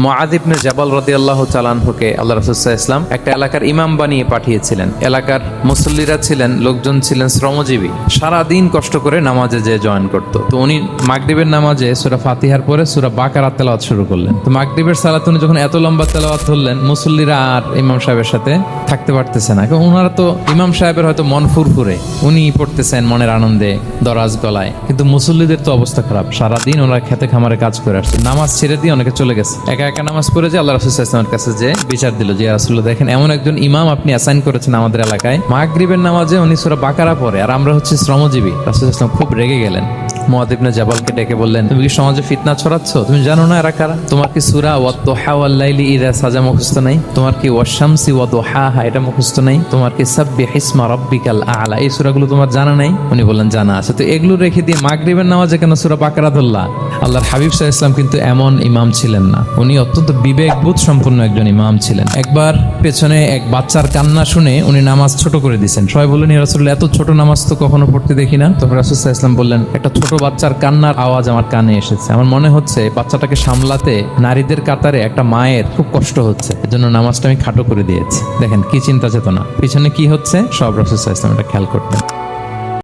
মুআয ইবনে জাবাল রাদিয়াল্লাহু তাআলা আনহুকে আল্লাহ রাসূল সাল্লাল্লাহু আলাইহি ওয়াসাল্লাম একটা এলাকার ইমাম বানিয়ে পাঠিয়েছিলেন। এলাকার মুসল্লিরা ছিলেন, লোকজন ছিলেন শ্রমজীবী, সারা দিন কষ্ট করে নামাজে যে জয়েন করত। তো উনি মাগরিবের নামাজে সূরা ফাতিহার পরে সূরা বাকারা তেলাওয়াত শুরু করলেন। তো মাগরিবের সালাতে উনি যখন এত লম্বা তেলাওয়াত ধরলেন, মুসল্লিরা আর ইমাম সাহেবের সাথে থাকতে পারতেছে না, কারণ ওনারা তো ইমাম সাহেবের হয়তো মন ফুরফুরে, উনি পড়তেছেন মনের আনন্দে দরাজ গলায়, কিন্তু মুসল্লিদের তো অবস্থা খারাপ। সারাদিন ওনারা খেতে খামারে কাজ করে আসছে, নামাজ ছেড়ে দিয়ে অনেকে চলে গেছে। একা একা নামাজ পড়ে যে আল্লাহ রাসূল সাল্লাল্লাহু আলাইহি ওয়াসাল্লামের কাছে যে বিচার দিল যে ইয়া রাসূলুল্লাহ, দেখেন এমন একজন ইমাম আপনি অ্যাসাইন করেছেন আমাদের এলাকায়, মাগরিবের নামাজে উনি সূরা বাকারা পড়ে আর আমরা হচ্ছে শ্রমজীবী। রাসূল সাল্লাল্লাহু আলাইহি ওয়াসাল্লাম খুব রেগে গেলেন। মুআয ইবনে জাবালকে ডেকে বললেন, তুমি কি সমাজে ফিতনা ছড়াচ্ছ? তুমি জানো না এরা কারা? তোমার কি সূরা ওয়াদ-দুহা ওয়াল-লাইলি ইযা সাজা মুখস্থ নাই? তোমার কি ওয়াশ-শামসি ওয়া-দুহাহা এটা মুখস্থ নাই? তোমার কি সাব্বিহিসমা রাব্বিকাল আ'লা এই সূরাগুলো তোমার জানা নাই? উনি বললেন জানা আছে। তো এগুলো রেখে দিয়ে মাগরিবের নামাজে কেন সূরা বাকারা ধরলা? আল্লাহর হাবিব সাল্লাল্লাহু আলাইহি ওয়াসাল্লাম কিন্তু এমন ইমাম ছিলেন না, উনি অত্যন্ত বিবেকবোধ সম্পন্ন একজন ইমাম ছিলেন। একবার পেছনে এক বাচ্চার কান্না শুনে উনি নামাজ ছোট করে দিয়েছেন। সবাই বললেন, ইয়া রাসূলুল্লাহ, এত ছোট নামাজ তো কখনো পড়তে দেখি না। তখন রাসূল সাল্লাল্লাহু আলাইহি ওয়াসাল্লাম বললেন, একটা ছোট বাচ্চার কান্নার আওয়াজ আমার কানে এসেছে, আমার মনে হচ্ছে বাচ্চাটাকে সামলাতে নারীদের কাতারে একটা মায়ের খুব কষ্ট হচ্ছে, এজন্য নামাজটা আমি খাটো করে দিয়েছি। দেখেন কি চিন্তা চেতনা, পিছনে কি হচ্ছে সব রাসূল সাল্লাল্লাহু আলাইহি ওয়াসাল্লাম এটা খেয়াল করতেন।